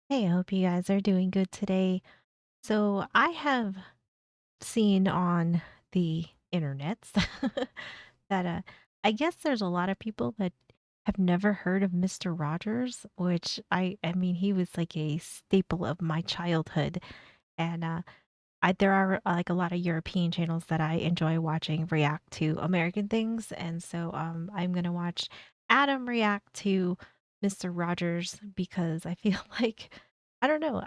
Hey, I hope you guys are doing good today. So, I have seen on the internets that I guess there's a lot of people that have never heard of Mr. Rogers, which I mean he was like a staple of my childhood. And there are like a lot of European channels that I enjoy watching react to American things, and so I'm gonna watch Adam react to Mr. Rogers because I feel like I don't know.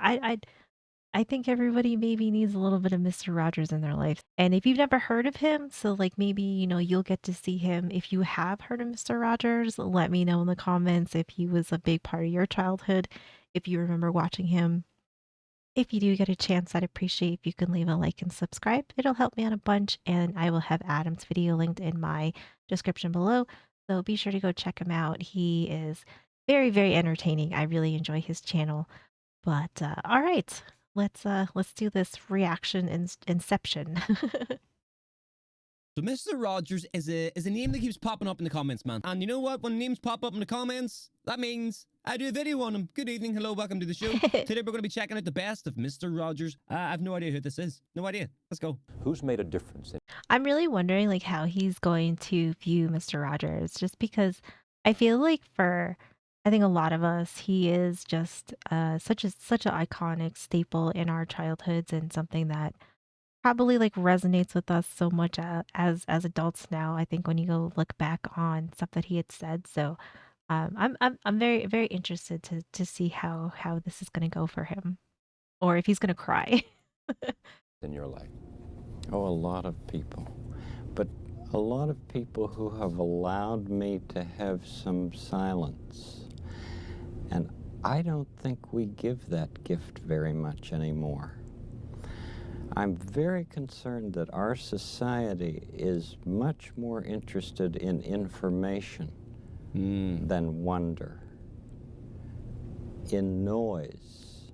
I think everybody maybe needs a little bit of Mr. Rogers in their life. And if you've never heard of him, so like maybe, you'll get to see him. If you have heard of Mr. Rogers, let me know in the comments if he was a big part of your childhood, if you remember watching him. If you do get a chance, I'd appreciate if you can leave a like and subscribe. It'll help me out a bunch, and I will have Adam's video linked in my description below. So be sure to go check him out. He is very, very entertaining. I really enjoy his channel. But all right, let's do this reaction inception. So Mr. Rogers is a name that keeps popping up in the comments, man. And you know what? When names pop up in the comments, that means I do a video on them. Good evening, hello, welcome to the show. Today we're going to be checking out the best of Mr. Rogers. I have no idea who this is. No idea. Let's go. Who's made a difference in I'm really wondering like how he's going to view Mr. Rogers, just because I feel like for I think a lot of us, he is just such an iconic staple in our childhoods and something that probably like resonates with us so much as adults now. I think when you go look back on stuff that he had said, so I'm very very interested to see how this is going to go for him, or if he's going to cry. your life? Oh, a lot of people. But a lot of people who have allowed me to have some silence. And I don't think we give that gift very much anymore. I'm very concerned that our society is much more interested in information than wonder, in noise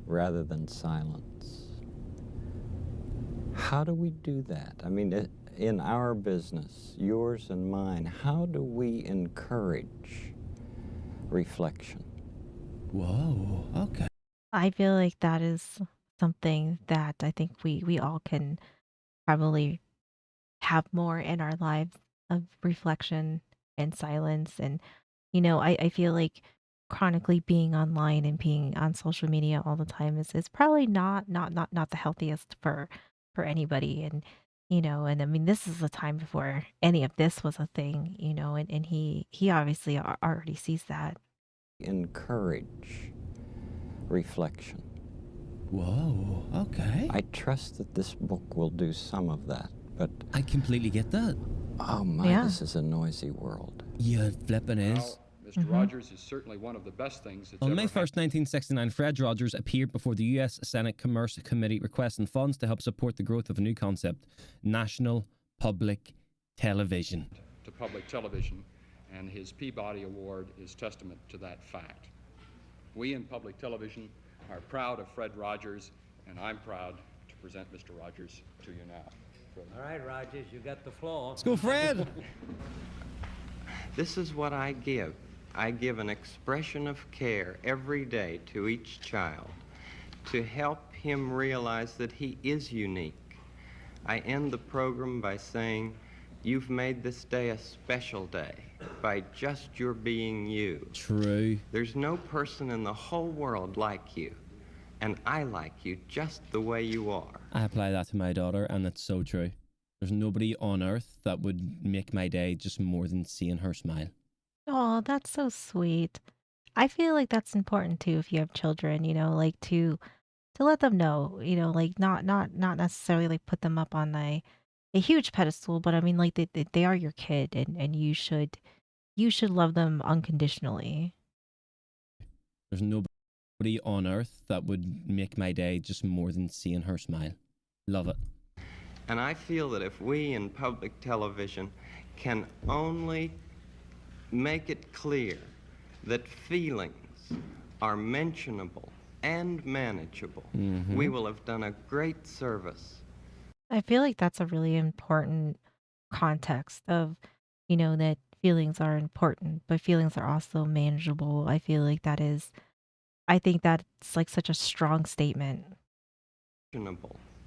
rather than silence. How do we do that? I mean, in our business, yours and mine, how do we encourage reflection? Whoa, okay. I feel like that is something that I think we all can probably have more in our lives of reflection and silence. And I feel like chronically being online and being on social media all the time is probably not the healthiest for anybody. And and I mean this is a time before any of this was a thing, and he obviously already sees that. Encourage reflection. Whoa, okay. I trust that this book will do some of that, but I completely get that. oh my, Yeah. this is a noisy world. Yeah, flipping is. Well, Mr. Rogers is certainly one of the best things that's On ever May 1st, 1969, Fred Rogers appeared before the US Senate Commerce Committee requesting funds to help support the growth of a new concept, national public television. to public television, and his Peabody Award is testament to that fact. We in public television are proud of Fred Rogers, and I'm proud to present Mr. Rogers to you now. Fred. All right, Rogers, you got the floor. Let's go, Fred. This is what I give. I give an expression of care every day to each child to help him realize that he is unique. I end the program by saying, you've made this day a special day by just your being you. True. There's no person in the whole world like you, and I like you just the way you are. I apply that to my daughter, and it's so true. There's nobody on earth that would make my day just more than seeing her smile. Oh, that's so sweet. I feel like that's important too if you have children, like to let them know, like not necessarily like put them up on a huge pedestal, but I mean like they are your kid, and you should love them unconditionally. There's nobody on earth that would make my day just more than seeing her smile. Love it. And I feel that if we in public television can only make it clear that feelings are mentionable and manageable, we will have done a great service. I feel like that's a really important context of, that feelings are important, but feelings are also manageable. I feel like that is I think that's like such a strong statement.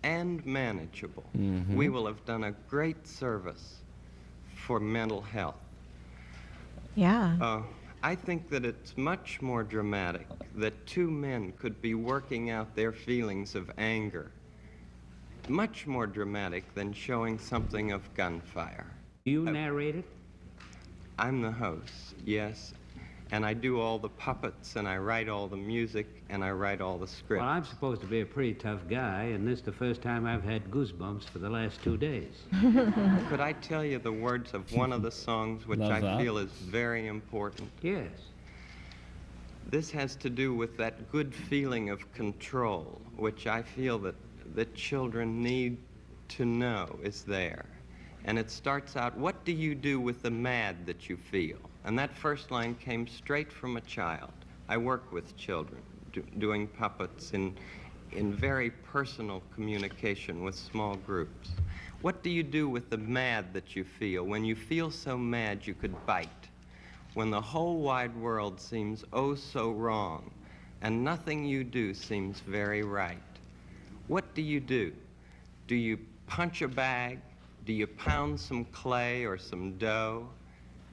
And manageable. Mm-hmm. We will have done a great service for mental health. Yeah. I think that it's much more dramatic that two men could be working out their feelings of anger. Much more dramatic than showing something of gunfire. You narrate it? I'm the host, yes. And I do all the puppets, and I write all the music, and I write all the scripts. Well, I'm supposed to be a pretty tough guy, and this is the first time I've had goosebumps for the last 2 days. Could I tell you the words of one of the songs which Love I that. feel is very important? Yes. This has to do with that good feeling of control, which I feel that children need to know is there. And it starts out, what do you do with the mad that you feel? And that first line came straight from a child. I work with children, doing puppets in very personal communication with small groups. What do you do with the mad that you feel? When you feel so mad you could bite. When the whole wide world seems oh so wrong, and nothing you do seems very right. What do you do? Do you punch a bag? Do you pound some clay or some dough?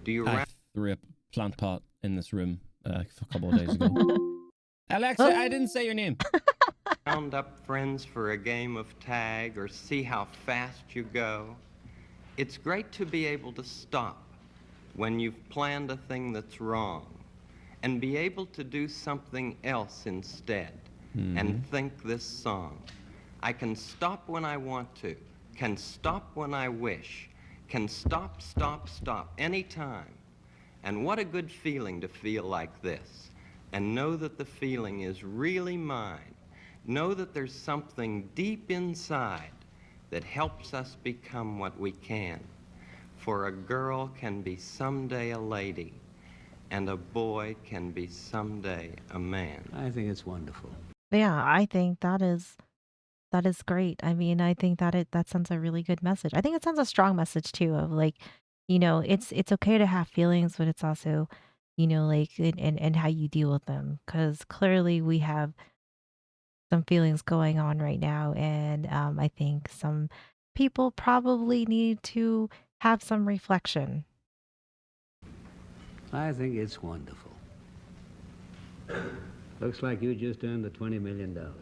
Do you I threw a plant pot in this room a couple of days ago. Alexa, I didn't say your name. round up friends for a game of tag or see how fast you go? It's great to be able to stop when you've planned a thing that's wrong and be able to do something else instead and think this song. I can stop when I want to, can stop when I wish, can stop, stop, stop anytime. And what a good feeling to feel like this and know that the feeling is really mine. Know that there's something deep inside that helps us become what we can. For a girl can be someday a lady, and a boy can be someday a man. I think it's wonderful. Yeah, I think that is great. I mean, I think that sends a really good message. I think it sends a strong message too of like, it's okay to have feelings, but it's also, like and how you deal with them. Because clearly we have some feelings going on right now, and I think some people probably need to have some reflection. I think it's wonderful. Looks like you just earned the $20 million. Bro,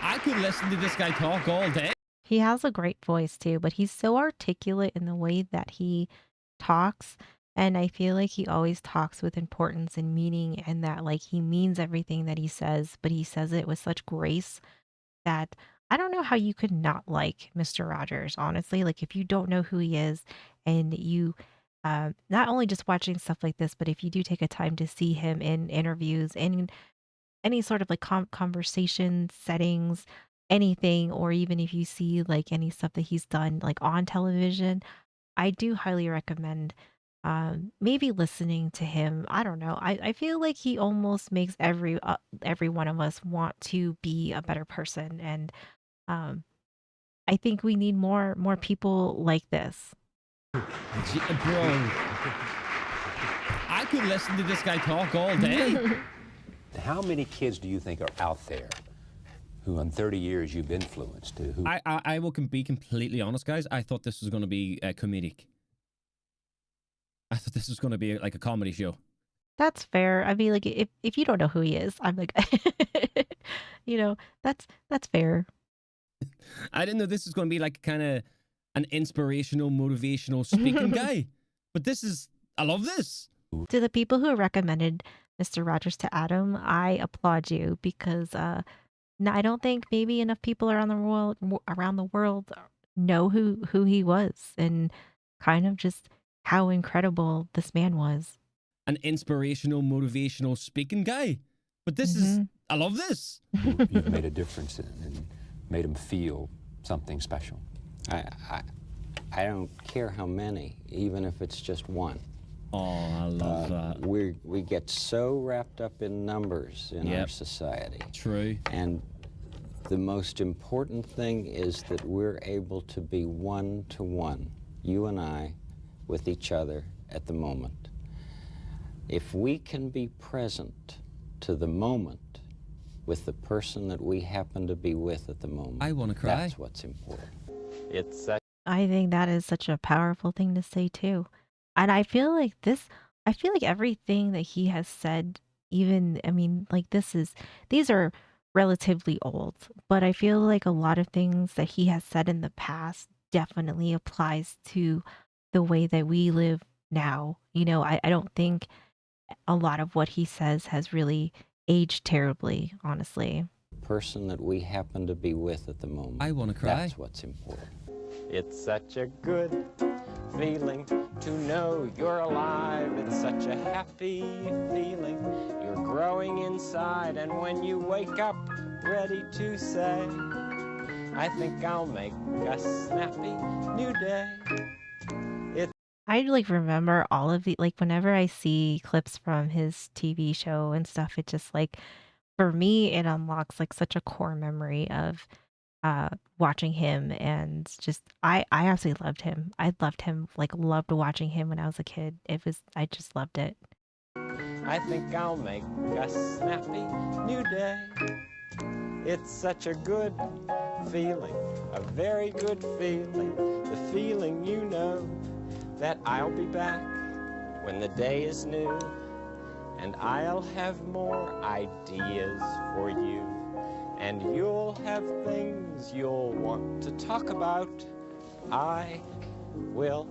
I could listen to this guy talk all day. He has a great voice too, but he's so articulate in the way that he talks. And I feel like he always talks with importance and meaning, and that like he means everything that he says, but he says it with such grace that I don't know how you could not like Mr. Rogers, honestly. Like if you don't know who he is and you not only just watching stuff like this, but if you do take a time to see him in interviews and any sort of like conversation settings, anything, or even if you see like any stuff that he's done like on television, I do highly recommend maybe listening to him. I don't know. I feel like he almost makes every one of us want to be a better person, and um, I think we need more people like this. Bro, I could listen to this guy talk all day. How many kids do you think are out there who in 30 years you've influenced? I will be completely honest, guys. I thought this was going to be comedic. I thought this was going to be like a comedy show. That's fair. I mean, like if you don't know who he is, I'm like, that's fair. I didn't know this was going to be like kind of an inspirational, motivational speaking guy. But I love this. To the people who recommended Mr. Rogers to Adam, I applaud you because I don't think maybe enough people around the world know who he was and kind of just how incredible this man was. An inspirational, motivational speaking guy. But I love this. You've made a difference and made them feel something special. I don't care how many, even if it's just one. Oh, I love that. We get so wrapped up in numbers in our society. True. And the most important thing is that we're able to be one-to-one, you and I, with each other, at the moment. If we can be present to the moment with the person that we happen to be with at the moment, I want to cry. that's what's important. It's such I think that is such a powerful thing to say too. And I feel like everything that he has said, even, I mean, like these are relatively old, but I feel like a lot of things that he has said in the past definitely applies to the way that we live now. I don't think a lot of what he says has really aged terribly, honestly. person that we happen to be with at the moment. I want to cry. That's what's important. It's such a good feeling to know you're alive. It's such a happy feeling. You're growing inside, and when you wake up ready to say, I think I'll make a snappy new day. I like remember all of the like whenever I see clips from his TV show and stuff, it just like for me it unlocks like such a core memory of watching him and just I absolutely loved him. I loved him, like loved watching him when I was a kid. I just loved it. I think I'll make a snappy new day. It's such a good feeling, a very good feeling, the feeling you know that I'll be back when the day is new, and I'll have more ideas for you, and you'll have things you'll want to talk about. I will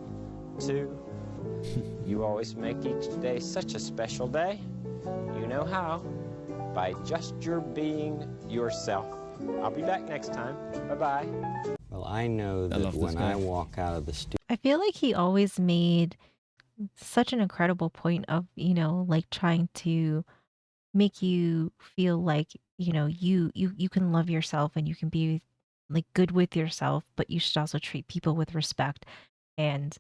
too. You always make each day such a special day. You know how? By just your being yourself. I'll be back next time. Bye-bye. Well, I know that when I walk out of the studio, I feel like he always made such an incredible point of, like trying to make you feel like, you can love yourself and you can be like good with yourself, but you should also treat people with respect and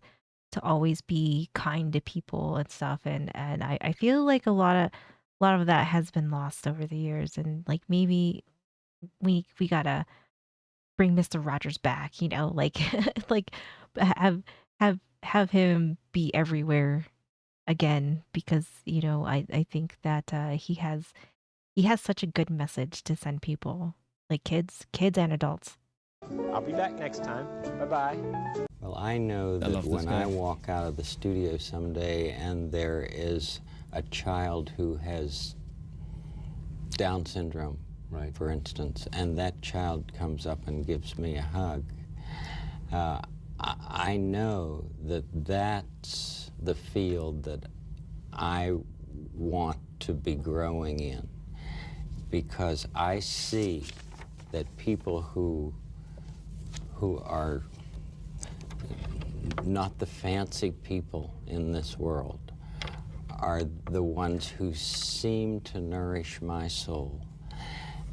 to always be kind to people and stuff. And I feel like a lot of that has been lost over the years. And like maybe we gotta bring Mr. Rogers back, like like have have him be everywhere again because I think that he has such a good message to send people, like kids and adults. I'll be back next time. Bye-bye. Well, I know that when I walk out of the studio someday and there is a child who has Down syndrome, right, for instance, and that child comes up and gives me a hug, I know that that's the field that I want to be growing in, because I see that people who are not the fancy people in this world are the ones who seem to nourish my soul.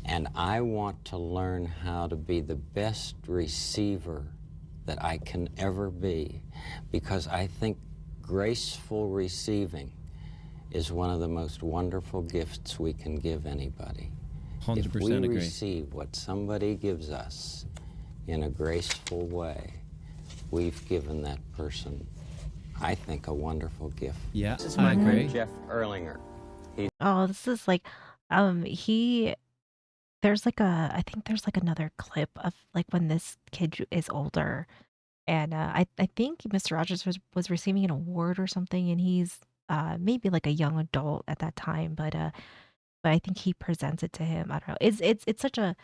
And I want to learn how to be the best receiver that I can ever be, because I think graceful receiving is one of the most wonderful gifts we can give anybody. 100% if we agree. receive what somebody gives us in a graceful way, we've given that person, I think, a wonderful gift. Yeah, This is I my agree. friend Jeff Erlinger. Oh, this is like he there's like I think there's like another clip of like when this kid is older and I think Mr. Rogers was receiving an award or something and he's maybe like a young adult at that time, but I think he presents it to him. I don't know. It's such a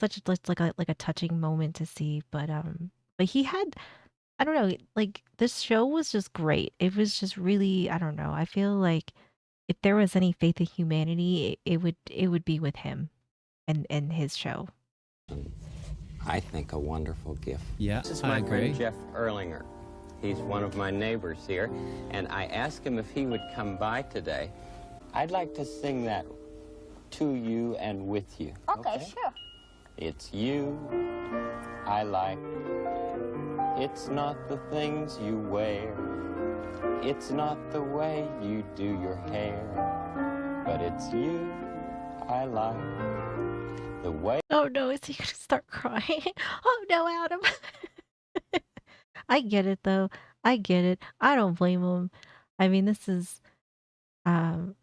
like a touching moment to see, but he had I don't know, like this show was just great. It was just really, I don't know. I feel like if there was any faith in humanity, it would be with him and his show. I think a wonderful gift. Yeah, This is I my agree. friend Jeff Erlinger. He's one of my neighbors here, and I asked him if he would come by today. I'd like to sing that to you and with you. Okay, sure. It's you I like. It's not the things you wear. It's not the way you do your hair. But it's you I like. The way. Oh no, is he gonna start crying? Oh no, Adam. I get it though. I get it. I don't blame him. I mean, this is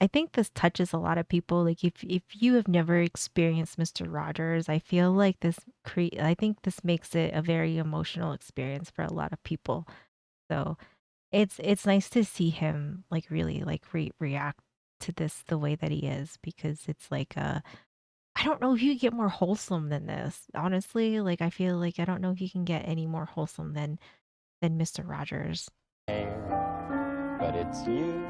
I think this touches a lot of people. Like if you have never experienced Mr. Rogers, I feel like I think this makes it a very emotional experience for a lot of people. So it's nice to see him like really like react to this the way that he is because it's like I don't know if you get more wholesome than this. Honestly, like I feel like I don't know if you can get any more wholesome than Mr. Rogers. But it's you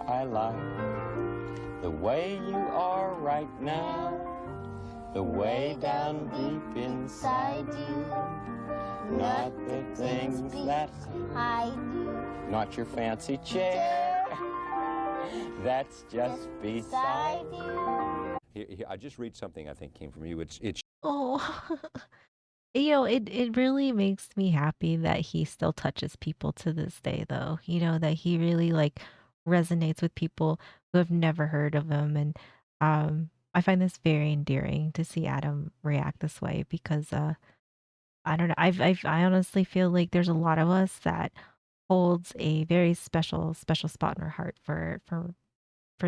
I like, the way you are right now, the way down deep inside you, not the things that hide you, not your fancy chair, that's just beside you. Here, I just read something I think came from you. It's Oh, you know, it really makes me happy that he still touches people to this day, though. You know, that he really like resonates with people who have never heard of him. And I find this very endearing to see Adam react this way because I don't know. I honestly feel like there's a lot of us that holds a very special spot in our heart for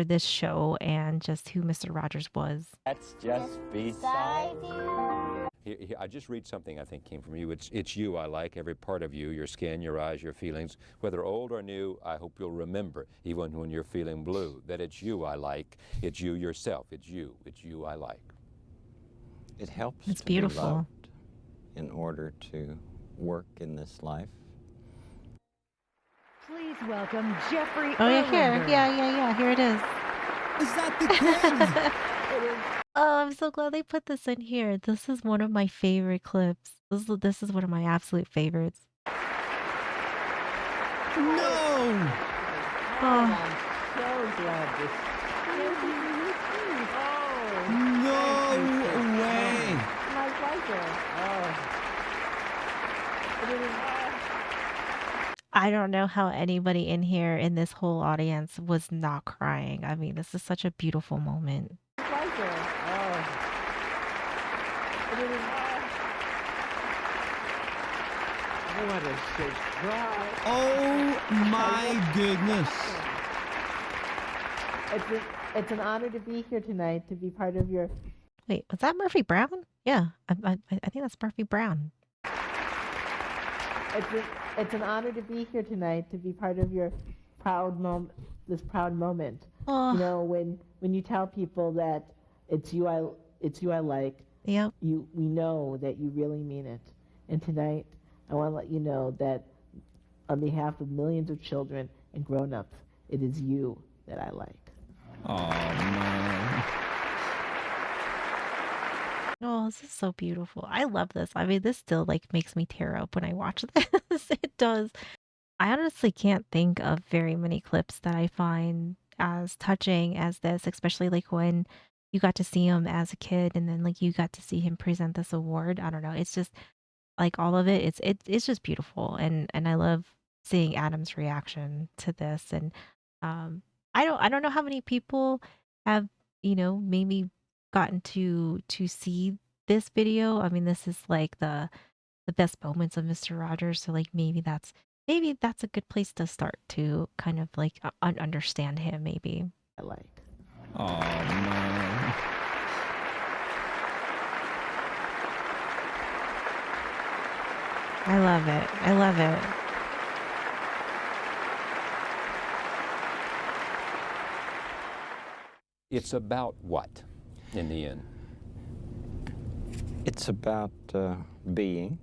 this show and just who Mr. Rogers was. That's just beside you. here, I just read something I think came from you. It's you I like, every part of you, your skin, your eyes, your feelings. Whether old or new, I hope you'll remember, even when you're feeling blue, that it's you I like. It's you yourself. It's you I like. It helps It's to be beautiful. loved in order to work in this life. Please welcome Jeffrey Oh yeah, here. Erlander. Yeah. Here it is. Is that the kid? Oh, I'm so glad they put this in here. This is one of my favorite clips. This is one of my absolute favorites. No! Oh, I'm so glad this. No way! My pleasure. I don't know how anybody in here in this whole audience was not crying. I mean, this is such a beautiful moment. Pleasure. What a surprise. Oh my goodness. It's an honor to be here tonight, to be part of your. Wait, was that Murphy Brown? Yeah, I think that's Murphy Brown. It's an honor to be here tonight, to be part of your proud moment. This proud moment. Oh, You know, when you tell people that it's you I like, yep. we know that you really mean it. And tonight, I want to let you know that on behalf of millions of children and grown-ups, it is you that I like. Oh no. Oh, this is so beautiful. I love this. I mean, this still like makes me tear up when I watch this. It does. I honestly can't think of very many clips that I find as touching as this, especially like when you got to see him as a kid and then like you got to see him present this award. I don't know. It's just like all of it. It's just beautiful, and I love seeing Adam's reaction to this. And um, I don't know how many people have maybe gotten to see this video. I mean, this is like the best moments of Mr. Rogers. So like maybe that's a good place to start to kind of like understand him maybe. I like. Oh no. I love it. I love it. It's about what, in the end? It's about being.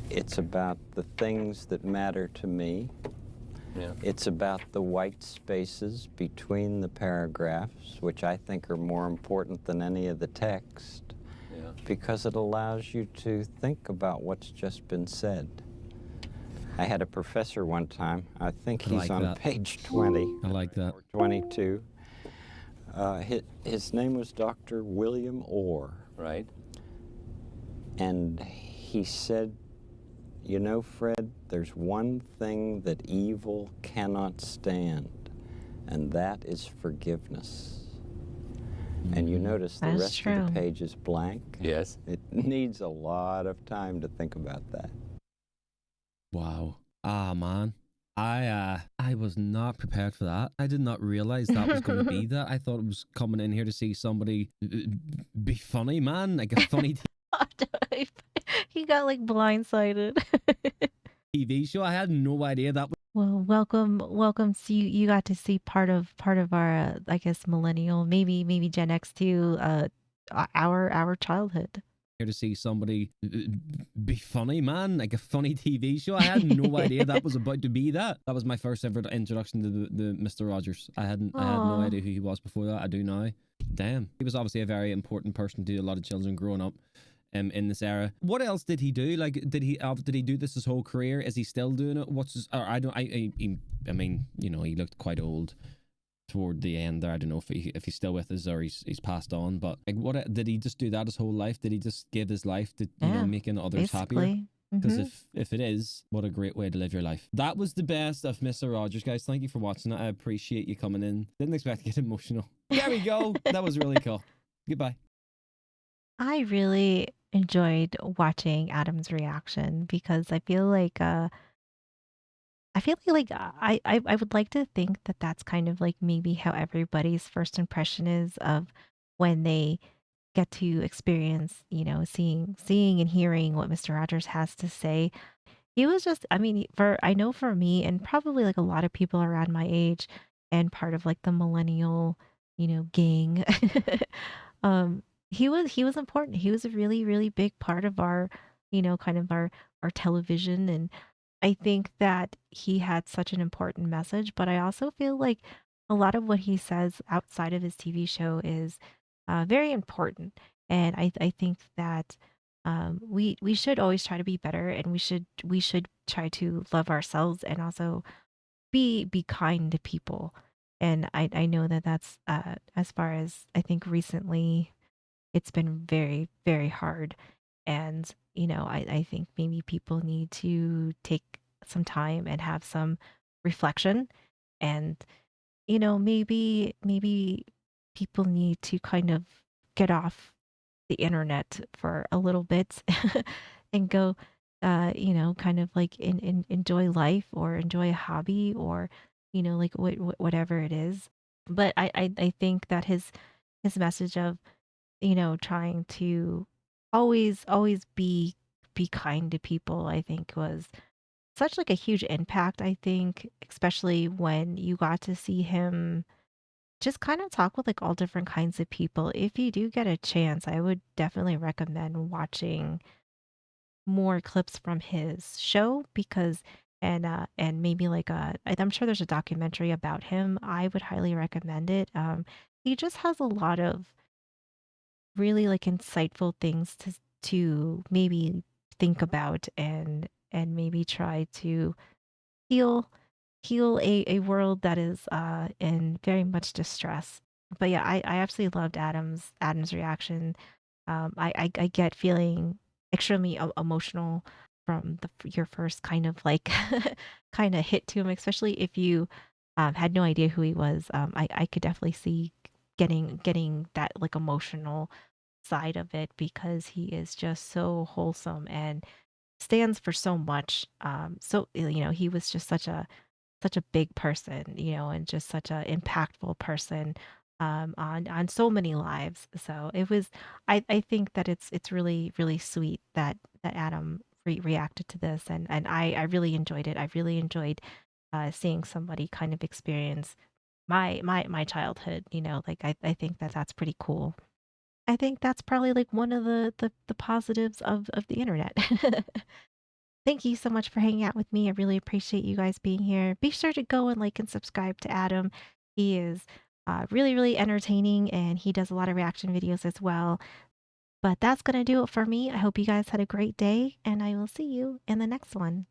It's about the things that matter to me. Yeah. It's about the white spaces between the paragraphs, which I think are more important than any of the text, Yeah. because it allows you to think about what's just been said. I had a professor one time, I think I he's like on that. page 20 I like that. or 22. His name was Dr. William Orr, Right? and he said, you know, Fred, there's one thing that evil cannot stand, and that is forgiveness. And you notice the That's rest of true. the page is blank. Yes. It needs a lot of time to think about that. Wow. Ah, man. I was not prepared for that. I did not realize that was going to be that. I thought it was coming in here to see somebody be funny, man, like a funny He got like blindsided. TV show. I had no idea that was. Well, welcome. So you got to see part of our, I guess, millennial, maybe Gen X too, our childhood. Here to see somebody be funny, man, like a funny TV show. I had no idea that was about to be that. That was my first ever introduction to the Mr. Rogers. I had no Aw. idea who he was before that. I do now. Damn, he was obviously a very important person to a lot of children growing up. In this era, what else did he do? Like, did he do this his whole career? Is he still doing it? What's his? Or I don't. I mean, you know, he looked quite old toward the end there. I don't know if he's still with us or he's passed on. But like, what did he just do that his whole life? Did he just give his life to Yeah, making others happier? basically. Because Mhm. if it is, what a great way to live your life. That was the best of Mr. Rogers, guys. Thank you for watching it. I appreciate you coming in. Didn't expect to get emotional. There we go. That was really cool. Goodbye. I really enjoyed watching Adam's reaction because I feel like I would like to think that that's kind of like maybe how everybody's first impression is of when they get to experience, seeing and hearing what Mr. Rogers has to say. He was just, I mean, I know for me and probably like a lot of people around my age and part of like the millennial, gang. He was important. He was a really, really big part of our, kind of our television. And I think that he had such an important message, but I also feel like a lot of what he says outside of his TV show is very important. And I think that we should always try to be better, and we should try to love ourselves and also be kind to people. And I know that that's as far as I think recently it's been very, very hard. And, I think maybe people need to take some time and have some reflection. And, maybe people need to kind of get off the internet for a little bit and go, kind of like enjoy life or enjoy a hobby or, like whatever it is. But I think that his message of trying to always be kind to people, I think was such like a huge impact, I think, especially when you got to see him just kind of talk with like all different kinds of people. If you do get a chance, I would definitely recommend watching more clips from his show because and maybe like I'm sure there's a documentary about him. I would highly recommend it. He just has a lot of really like insightful things to maybe think about and maybe try to heal a world that is in very much distress. But yeah, I absolutely loved Adam's reaction. I get feeling extremely emotional from your first kind of like kind of hit to him, especially if you had no idea who he was. I could definitely see getting that like emotional side of it because he is just so wholesome and stands for so much. He was just such a big person, and just such a impactful person on so many lives. So it was, I think that it's really really sweet that Adam reacted to this, and I really enjoyed it. I really enjoyed seeing somebody kind of experience my childhood. Like I think that that's pretty cool. I think that's probably like one of the positives of the internet. Thank you so much for hanging out with me. I really appreciate you guys being here. Be sure to go and like and subscribe to Adam. He is really, really entertaining and he does a lot of reaction videos as well. But that's going to do it for me. I hope you guys had a great day and I will see you in the next one.